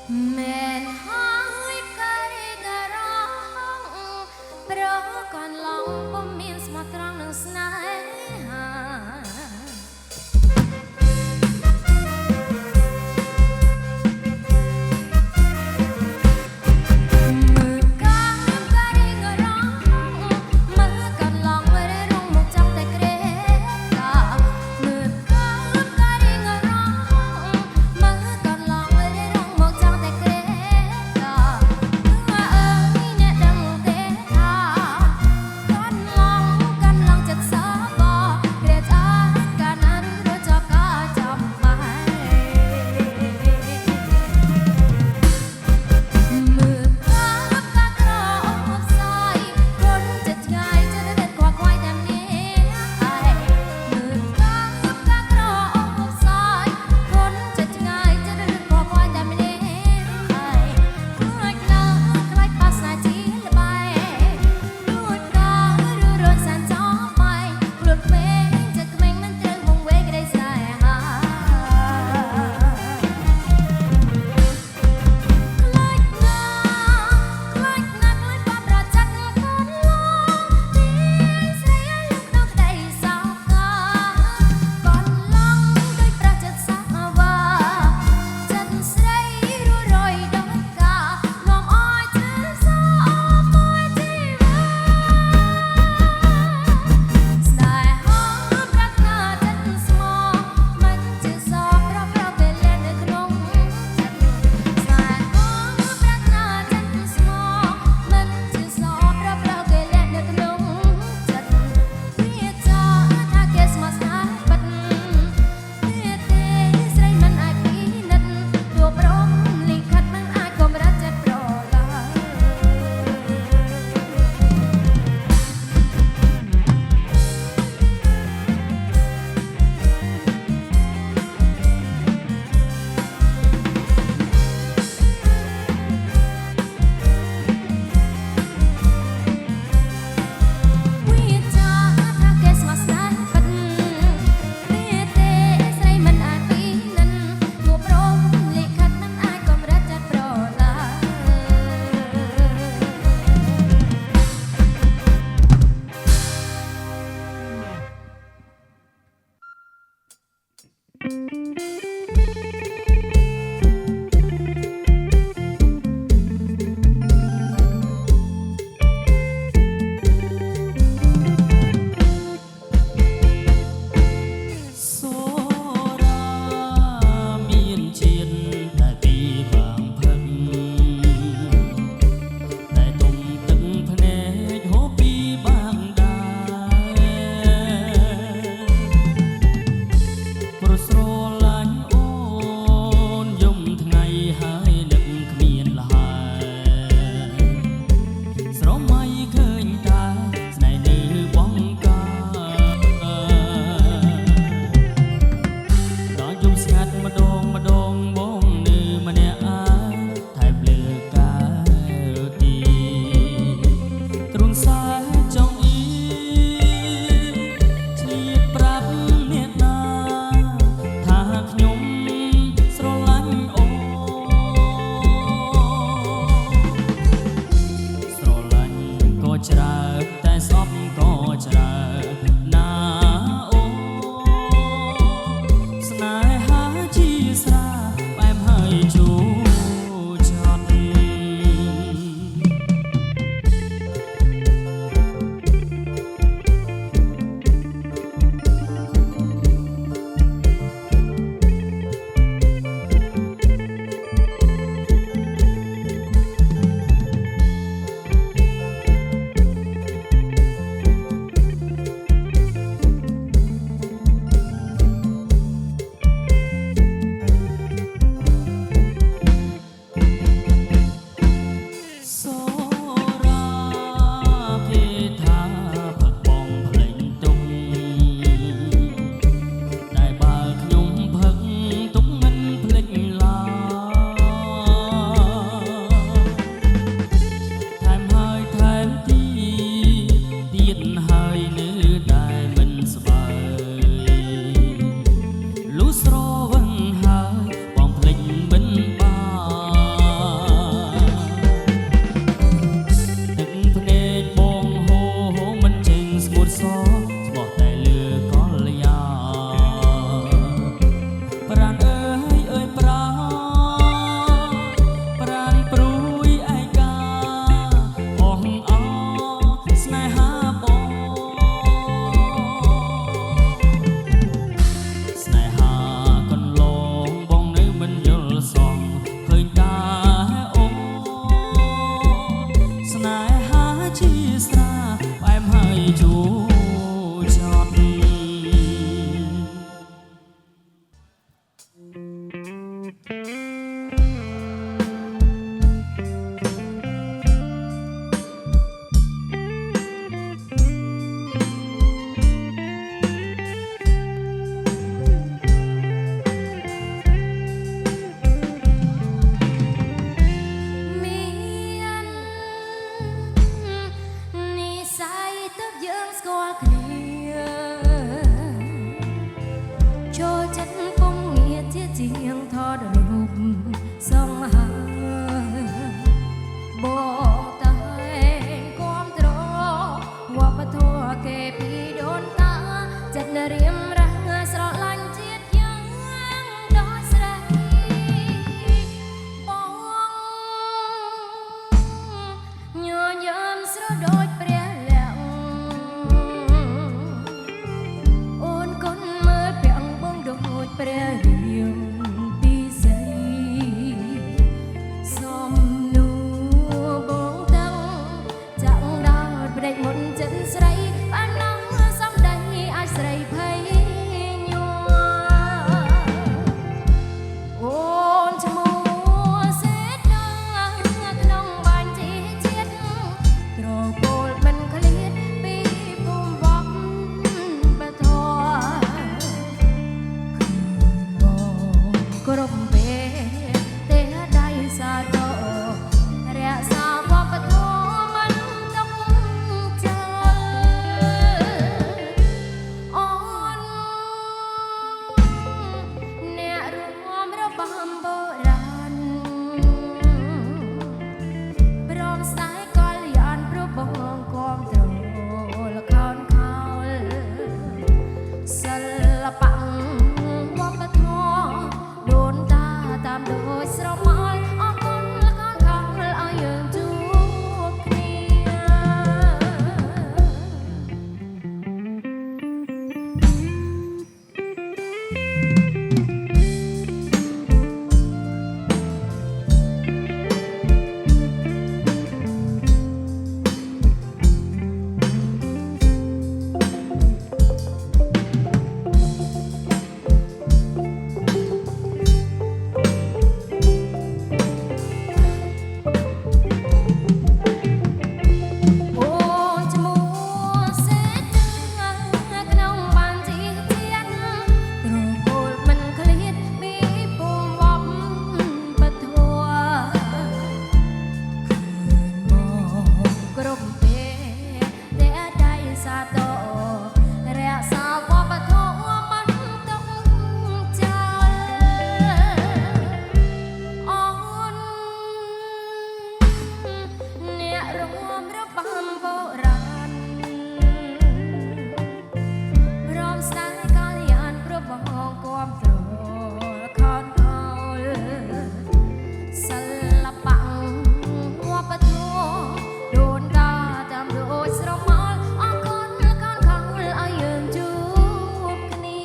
men hai kari garang pro kon long pom min smatrang nang snai Hãy subscribe cho kênh Ghiền Mì Gõ để không bỏ lỡ ដូចព្រះលក្ខអូនគុណមើលពាំងបងដូចព្រះរាមពិសីសំនួរបងតាំងចាក់ដល់ព្រែកមុនចិនស្រីបាននំសំដីអាចស្រីភ័យញ័រអូនឈ្មោះសេតដល់ក្នុងបាញ់ជីជាតិត្រពោលមិនឃ្លាតពីភូមិវត្តបធរគ្រប់ពេលទេដៃសាទររក្សាវប្បធម៌មិនទុកចោលអូនអ្នករួមរបាំបុរាណព្រមស្ដាយកលយានព្រោះបងគាំទ្រល្ខោនខោលសិល្បៈវប្បធម៌ដូនតាតាមដូចស្រមោលអរគុណល្ខោនខោលឲ្យយើងជួបគ្នាអូនឈ្មោះសេតក្នុងបាញ់ជីជាតិត្រកូលមិនឃ្លាតពីភូមិវត្តបធរមកគ្រប់ពេលតែដៃសាទររក្សាវប្បធម៌មិនទុកចោលអូនអ្នករួមរបាំបុរាណព្រមស្ដាយកលយានព្រោះបងគាំទ្រល្ខោនខោលសិល្បៈវប្បធម៌ដូនតាតាមដូចស្រមោលអរគុណល្ខោនខោលឲ្យយើងជួបគ្នា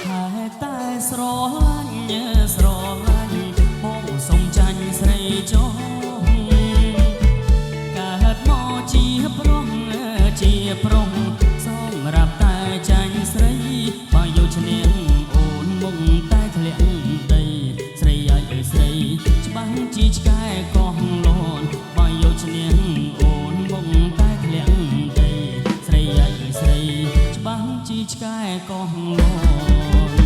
ហើយតែស្រឡាញ់ស្រឡាញ់បងសុំចាញ់ស្រីចុះកើតមកជាប្រុសសម្រាប់តែចាញ់ស្រីបើយកឈ្នះអូនមុខតែធ្លាក់ដីស្រីអាយអើយស្រីច្បាស់ជាឆ្កែកោះលន់បើយកឈ្នះអូនមុខតែធ្លាក់ដីស្រីអាយអើយស្រីច្បាស់ជាឆ្កែកោះលន់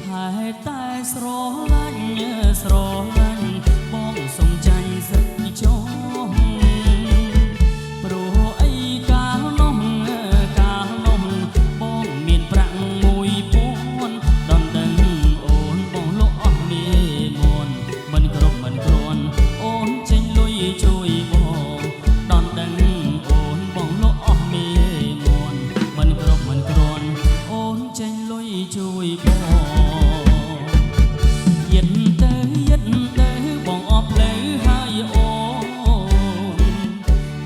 ហើយតែស្រឡាញ់បងសុំចាញ់ស្រីចុះព្រោះអីកាលនោះបងមានប្រាក់1000ដំដឹងអូនបងលក់អស់មាមុនមិនគ្រប់មិនគ្រាន់អូនចេញលុយជួយបងដំដឹងអូនបងលក់អស់មាមុនមិនគ្រប់មិនគ្រាន់អូនចេញលុយជួយបងយិនទៅបងអស់ផ្លូវហើយអូន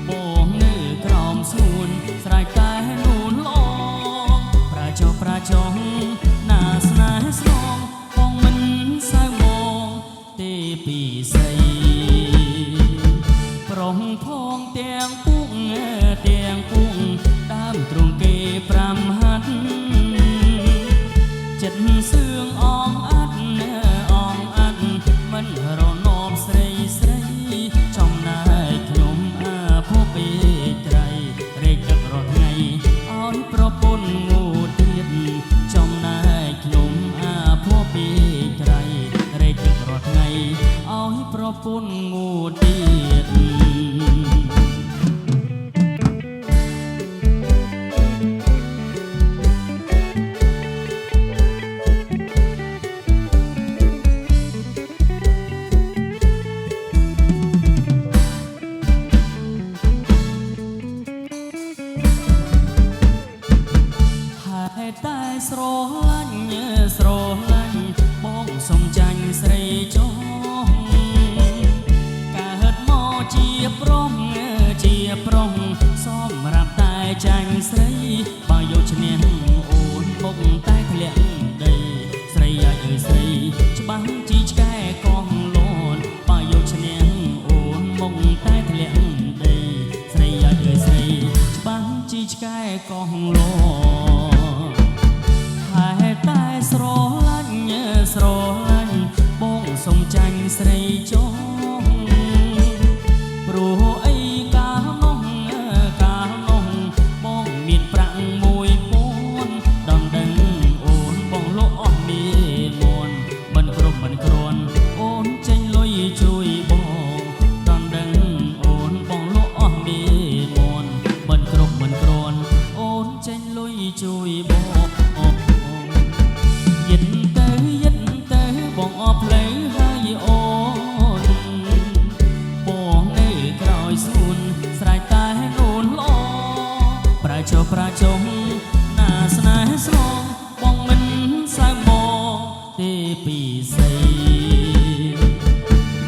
បងនៅក្រោមស្ងួនស្រែកតែនូនល្អប្រាចុះណាស្នេហ៍ស្នងបងមិនសៅមកទេពីស័យប្រុងផងទាំងពុកដើមទ្រង់គេ5ហាត់ចិត្តសឿងអងអាត់មិនរនំស្រីចំណែកខ្ញុំភពពេកត្រៃរែកទឹករត់ថ្ងៃឲ្យប្រពន្ធងូទៀតចំណែកខ្ញុំភពពេកត្រៃរែកទឹករត់ថ្ងៃឲ្យ ប្រពន្ធងូទៀតតែស្រឡាញ់ស្រឡាញ់បងសំចាញ់ស្រីចងកើតមកជាប្រុសជាប្រុសសម្រាប់តែចាញ់ស្រីបើយកឈ្នះអូនមុខតែធ្លាក់ដីស្រីអាយអើយស្រីច្បាស់ជីឆ្កែកោះលន់បើយកឈ្នះអូនមុខតែធ្លាក់ដីស្រីអាយអើយស្រីច្បាស់ជីឆ្កែកោះលន់តែស្រឡាញ់ស្រឡាញ់បងសំចាញ់ស្រីចងព្រោះអីកាលនោះបងមានប្រាក់1000ដល់ដឹងអូនបងលក់អស់មានមុនមិនគ្រប់មិនគ្រាន់អូនចេញលុយជួយបងដល់ដឹងអូនបងលក់អស់មានមុនមិនគ្រប់មិនគ្រាន់អូនចេញលុយជួយបងបងអបផ្លូវហើយអូនបងនៅក្រោយស្ងួនស្រែកតែនូនល្អប្រាចុះណាស្នេហ៍ស្លងបងមិនសៅមកទេពីស្អី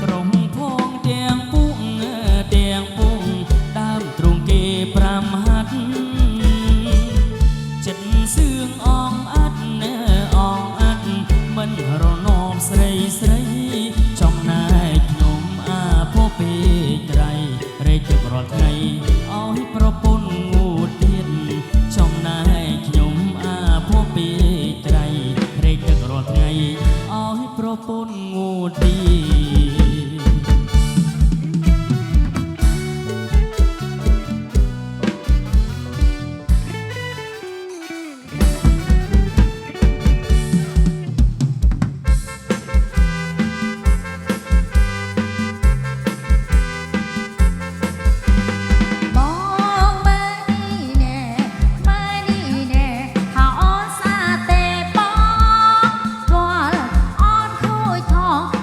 ក្រុមផងទាំងពុកដើមទ្រង់គេ5ហាត់ចិត្តសឿងអងអាត់មិនរនំស្រីចំណែកខ្ញុំអាពោពេកត្រៃរែកទឹករាល់ថ្ងៃឲ្យប្រពន្ធងូទៀតចំណែកខ្ញុំអាពោពេកត្រៃរែកទឹករាល់ថ្ងៃឲ្យប្រពន្ធងូទៀត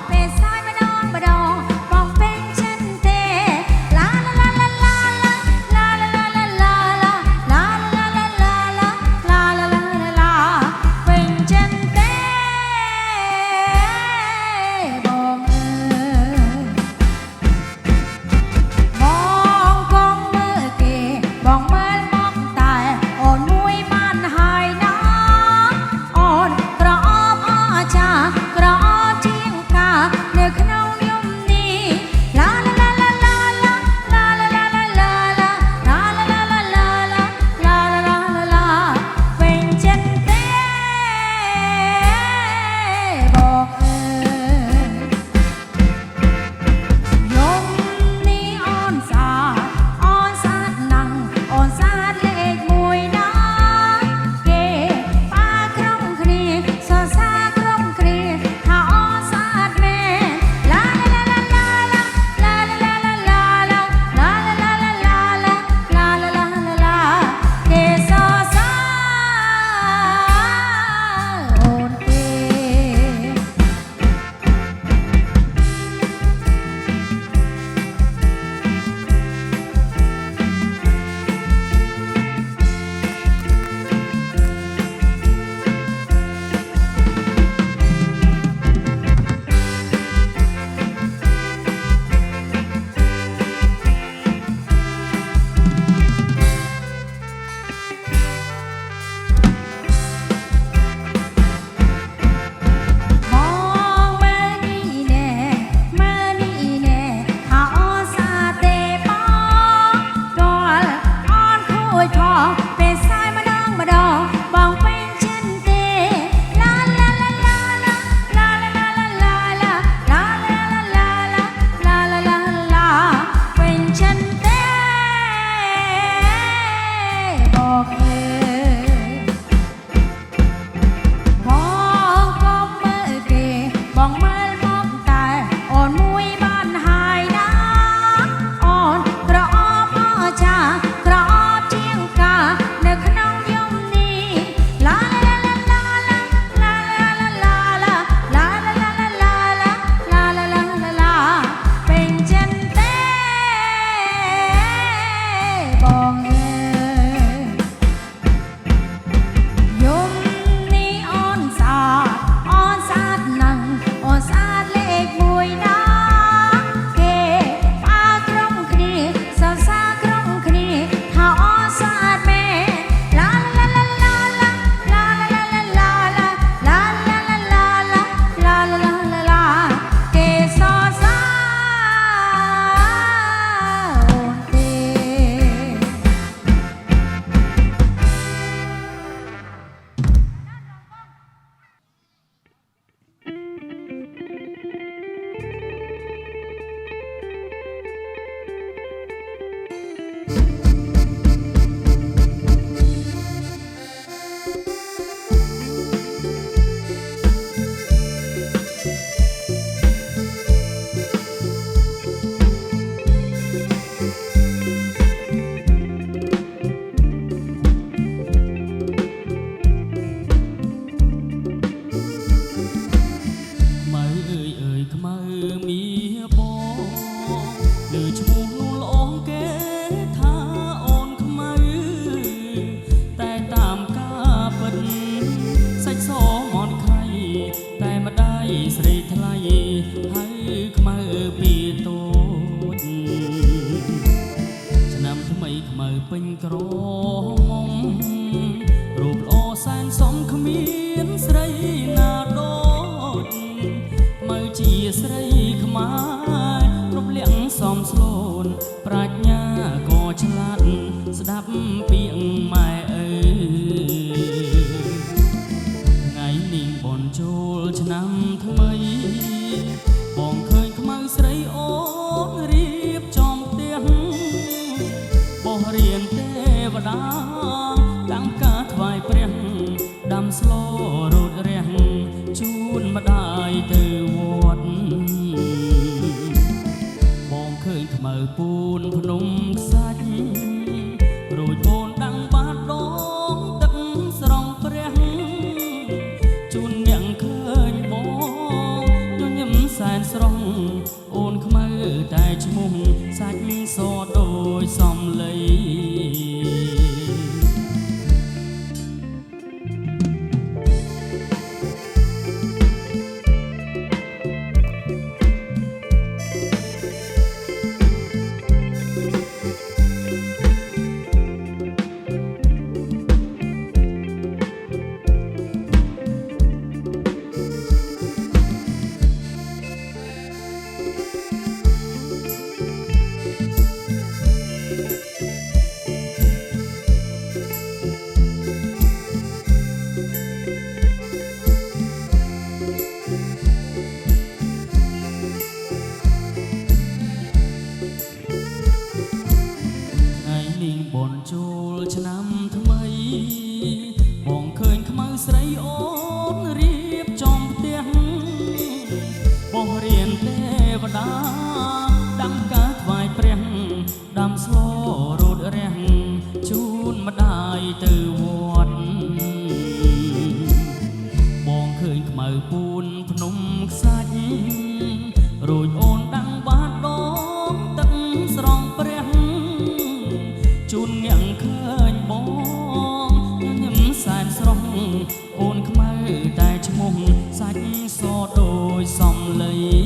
ពេលសាយម្ដ ស្រីថ្លៃហើយខ្មៅពីតូចឆ្នាំថ្មីខ្មៅពេញក្រមុំរូបល្អសែនសមគ្មានស្រីណាដូចខ្មៅជាស្រីខ្មែររំលាក់សមស្លូនប្រាជ្ញាក៏ឆ្លាតស្ដាប់ពាក្យម៉ែអើថ្ងៃនេះបនចូលឆ្នាំថ្មីបងឃើញខ្មៅស្រីអូនរៀបចំផ្ទះបោះរៀនទេវតាតាំងផ្កាថ្វាយព្រះដាំស្លរត់រះជូនម្ដាយទៅវត្តបងឃើញខ្មៅពូនភ្នំខ្សាច់រួចអូនដាំងបាតដងទឹកស្រង់ព្រះជូនអ្នកឃើញបងញញឹមសែនស្រស់អូនខ្មៅតែឈ្មោះសាច់សដូចសំឡីបនចូលឆ្នាំថ្មីបងឃើញខ្មៅស្រីអូនរៀបចំផ្ទះបោះរៀនទេវតាដាំផ្កាថ្វាយព្រះដាំស្លរត់រះជូនម្ដាយទៅវត្តបងឃើញខ្មៅពូនភ្នំខ្សាច់រួចអូនដាំងបាតដងទឹកស្រង់ព្រះជូនអ្នកឃើញបងញញឹមសែនស្រស់អូនខ្មៅតែឈ្មោះសាច់សដូចសំឡី